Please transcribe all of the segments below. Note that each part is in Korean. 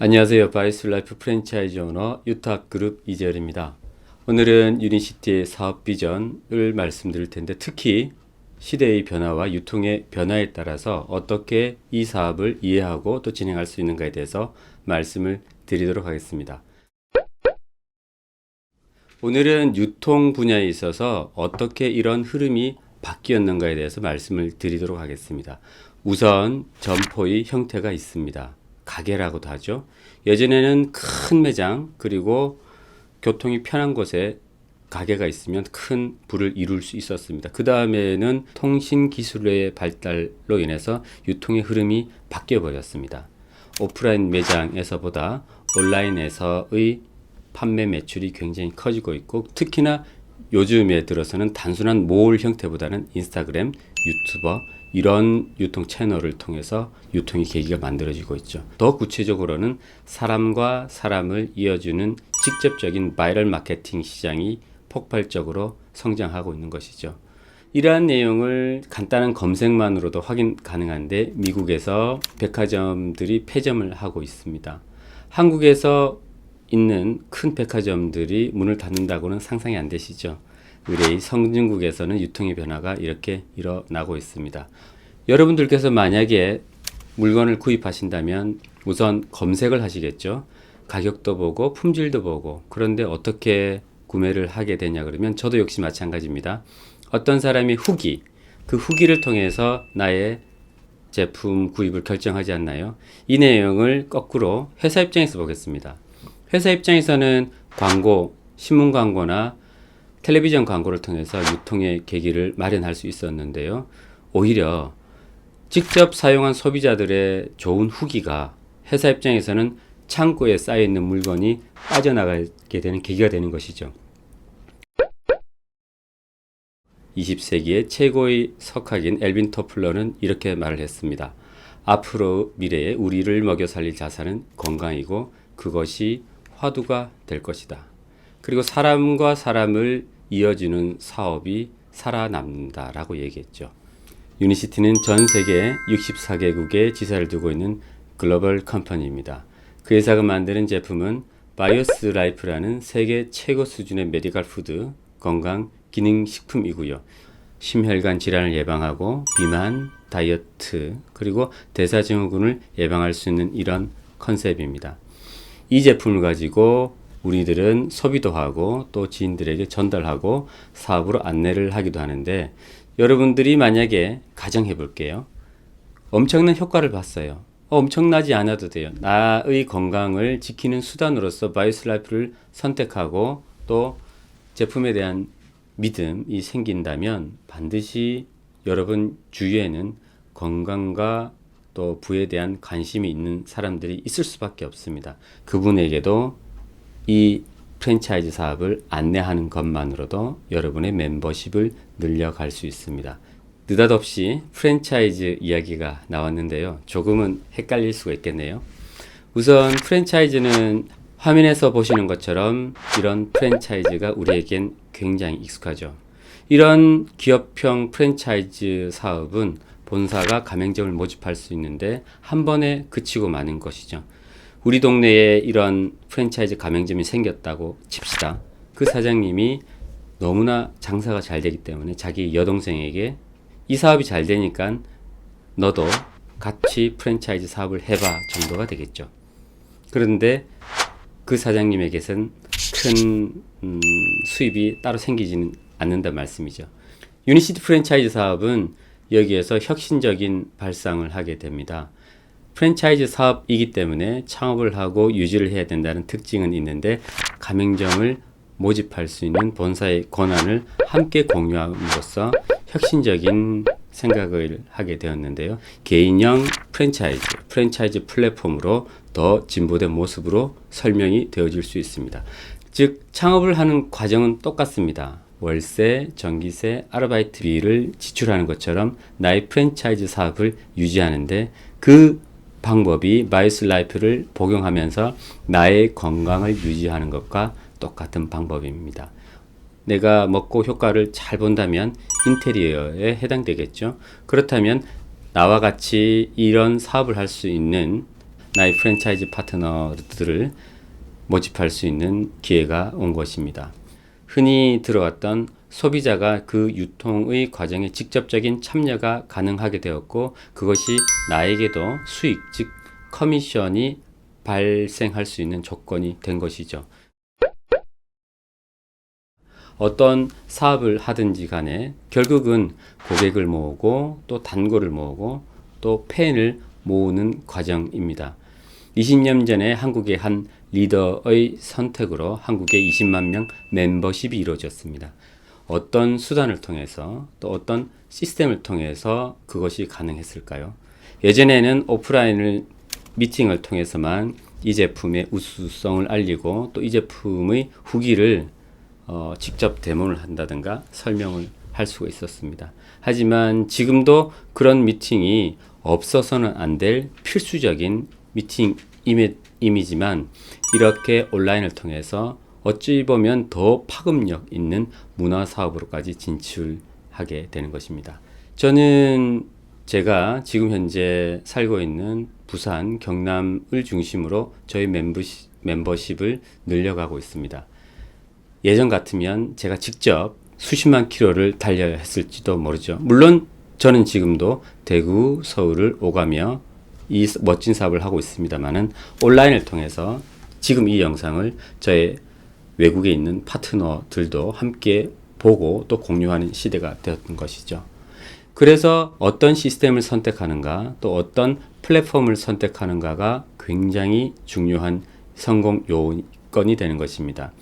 안녕하세요. 바이스라이프 프랜차이즈 오너 유탁그룹 이재열입니다. 오늘은 유니시티의 사업 비전을 말씀드릴 텐데, 특히 시대의 변화와 유통의 변화에 따라서 어떻게 이 사업을 이해하고 또 진행할 수 있는가에 대해서 말씀을 드리도록 하겠습니다. 오늘은 유통 분야에 있어서 어떻게 이런 흐름이 바뀌었는가에 대해서 말씀을 드리도록 하겠습니다. 우선 점포의 형태가 있습니다. 가게라고도 하죠. 예전에는 큰 매장, 그리고 교통이 편한 곳에 가게가 있으면 큰 부를 이룰 수 있었습니다. 그 다음에는 통신 기술의 발달로 인해서 유통의 흐름이 바뀌어 버렸습니다. 오프라인 매장에서보다 온라인에서의 판매 매출이 굉장히 커지고 있고, 특히나 요즘에 들어서는 단순한 몰 형태보다는 인스타그램, 유튜버 이런 유통 채널을 통해서 유통의 계기가 만들어지고 있죠. 더 구체적으로는 사람과 사람을 이어주는 직접적인 바이럴 마케팅 시장이 폭발적으로 성장하고 있는 것이죠. 이러한 내용을 간단한 검색만으로도 확인 가능한데, 미국에서 백화점들이 폐점을 하고 있습니다. 한국에서 있는 큰 백화점들이 문을 닫는다고는 상상이 안 되시죠? 의뢰의 선진국에서는 유통의 변화가 이렇게 일어나고 있습니다. 여러분들께서 만약에 물건을 구입하신다면 우선 검색을 하시겠죠. 가격도 보고 품질도 보고. 그런데 어떻게 구매를 하게 되냐 그러면, 저도 역시 마찬가지입니다. 어떤 사람이 후기, 그 후기를 통해서 나의 제품 구입을 결정하지 않나요? 이 내용을 거꾸로 회사 입장에서 보겠습니다. 회사 입장에서는 광고, 신문 광고나 텔레비전 광고를 통해서 유통의 계기를 마련할 수 있었는데요. 오히려 직접 사용한 소비자들의 좋은 후기가 회사 입장에서는 창고에 쌓여있는 물건이 빠져나가게 되는 계기가 되는 것이죠. 20세기의 최고의 석학인 엘빈 토플러는 이렇게 말을 했습니다. 앞으로 미래에 우리를 먹여 살릴 자산은 건강이고 그것이 화두가 될 것이다. 그리고 사람과 사람을 이어주는 사업이 살아남는다라고 얘기했죠. 유니시티는 전 세계 64개국에 지사를 두고 있는 글로벌 컴퍼니입니다. 그 회사가 만드는 제품은 바이오스 라이프라는 세계 최고 수준의 메디컬 푸드, 건강 기능 식품이고요. 심혈관 질환을 예방하고 비만, 다이어트, 그리고 대사증후군을 예방할 수 있는 이런 컨셉입니다. 이 제품을 가지고 우리들은 소비도 하고 또 지인들에게 전달하고 사업으로 안내를 하기도 하는데, 여러분들이 만약에 가정해 볼게요. 엄청난 효과를 봤어요. 엄청나지 않아도 돼요. 나의 건강을 지키는 수단으로서 바이오스 라이프를 선택하고 또 제품에 대한 믿음이 생긴다면, 반드시 여러분 주위에는 건강과 또 부에 대한 관심이 있는 사람들이 있을 수밖에 없습니다. 그분에게도 이 프랜차이즈 사업을 안내하는 것만으로도 여러분의 멤버십을 늘려갈 수 있습니다. 느닷없이 프랜차이즈 이야기가 나왔는데요. 조금은 헷갈릴 수가 있겠네요. 우선 프랜차이즈는 화면에서 보시는 것처럼 이런 프랜차이즈가 우리에겐 굉장히 익숙하죠. 이런 기업형 프랜차이즈 사업은 본사가 가맹점을 모집할 수 있는데 한 번에 그치고 마는 것이죠. 우리 동네에 이런 프랜차이즈 가맹점이 생겼다고 칩시다. 그 사장님이 너무나 장사가 잘 되기 때문에 자기 여동생에게 이 사업이 잘 되니까 너도 같이 프랜차이즈 사업을 해봐 정도가 되겠죠. 그런데 그 사장님에게선 큰 수입이 따로 생기지는 않는다는 말씀이죠. 유니시티 프랜차이즈 사업은 여기에서 혁신적인 발상을 하게 됩니다. 프랜차이즈 사업이기 때문에 창업을 하고 유지를 해야 된다는 특징은 있는데, 가맹점을 모집할 수 있는 본사의 권한을 함께 공유함으로써 혁신적인 생각을 하게 되었는데요. 개인형 프랜차이즈 플랫폼으로 더 진보된 모습으로 설명이 되어질 수 있습니다. 즉, 창업을 하는 과정은 똑같습니다. 월세, 전기세, 아르바이트비를 지출하는 것처럼 나의 프랜차이즈 사업을 유지하는데, 그 방법이 바이오스 라이프를 복용하면서 나의 건강을 유지하는 것과 똑같은 방법입니다. 내가 먹고 효과를 잘 본다면 인테리어에 해당되겠죠. 그렇다면 나와 같이 이런 사업을 할 수 있는 나의 프랜차이즈 파트너들을 모집할 수 있는 기회가 온 것입니다. 흔히 들어왔던 소비자가 그 유통의 과정에 직접적인 참여가 가능하게 되었고, 그것이 나에게도 수익, 즉 커미션이 발생할 수 있는 조건이 된 것이죠. 어떤 사업을 하든지 간에 결국은 고객을 모으고 또 단골을 모으고 또 팬을 모으는 과정입니다. 20년 전에 한국의 한 리더의 선택으로 한국의 20만 명 멤버십이 이루어졌습니다. 어떤 수단을 통해서 또 어떤 시스템을 통해서 그것이 가능했을까요? 예전에는 오프라인을 미팅을 통해서만 이 제품의 우수성을 알리고 또 이 제품의 후기를 직접 데모를 한다든가 설명을 할 수가 있었습니다. 하지만 지금도 그런 미팅이 없어서는 안 될 필수적인 미팅 이미지만, 이렇게 온라인을 통해서 어찌 보면 더 파급력 있는 문화 사업으로까지 진출하게 되는 것입니다. 저는 제가 지금 현재 살고 있는 부산, 경남을 중심으로 저희 멤버십을 늘려가고 있습니다. 예전 같으면 제가 직접 수십만 킬로를 달려야 했을지도 모르죠. 물론 저는 지금도 대구, 서울을 오가며 이 멋진 사업을 하고 있습니다만은, 온라인을 통해서 지금 이 영상을 저의 외국에 있는 파트너들도 함께 보고 또 공유하는 시대가 되었던 것이죠. 그래서 어떤 시스템을 선택하는가, 또 어떤 플랫폼을 선택하는가가 굉장히 중요한 성공 요건이 되는 것입니다.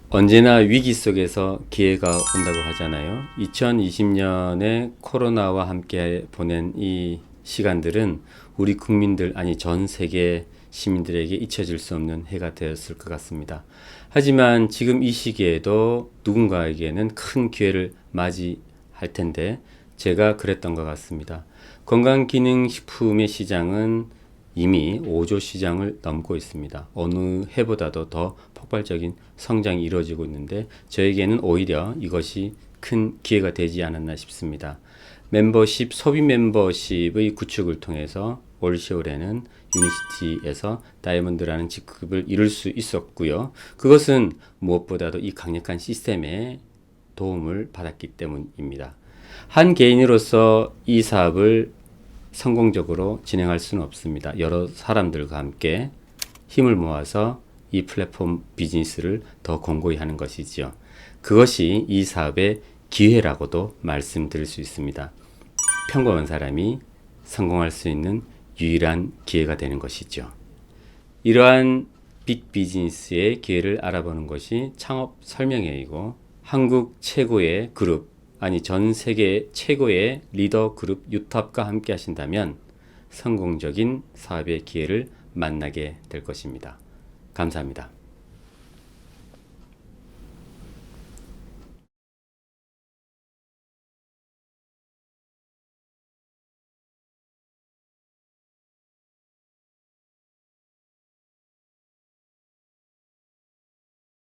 언제나 위기 속에서 기회가 온다고 하잖아요. 2020년에 코로나와 함께 보낸 이 시간들은 우리 국민들, 아니 전 세계 시민들에게 잊혀질 수 없는 해가 되었을 것 같습니다. 하지만 지금 이 시기에도 누군가에게는 큰 기회를 맞이할 텐데, 제가 그랬던 것 같습니다. 건강기능식품의 시장은 이미 5조 시장을 넘고 있습니다. 어느 해보다도 더 폭발적인 성장이 이루어지고 있는데, 저에게는 오히려 이것이 큰 기회가 되지 않았나 싶습니다. 소비 멤버십의 구축을 통해서 올 10월에는 유니시티에서 다이아몬드라는 직급을 이룰 수 있었고요. 그것은 무엇보다도 이 강력한 시스템의 도움을 받았기 때문입니다. 한 개인으로서 이 사업을 성공적으로 진행할 수는 없습니다. 여러 사람들과 함께 힘을 모아서 이 플랫폼 비즈니스를 더 공고히 하는 것이지요. 그것이 이 사업의 기회라고도 말씀드릴 수 있습니다. 평범한 사람이 성공할 수 있는 유일한 기회가 되는 것이죠. 이러한 빅 비즈니스의 기회를 알아보는 것이 창업 설명회이고, 한국 최고의 그룹, 아니 전 세계 최고의 리더 그룹 유탑과 함께 하신다면 성공적인 사업의 기회를 만나게 될 것입니다. 감사합니다.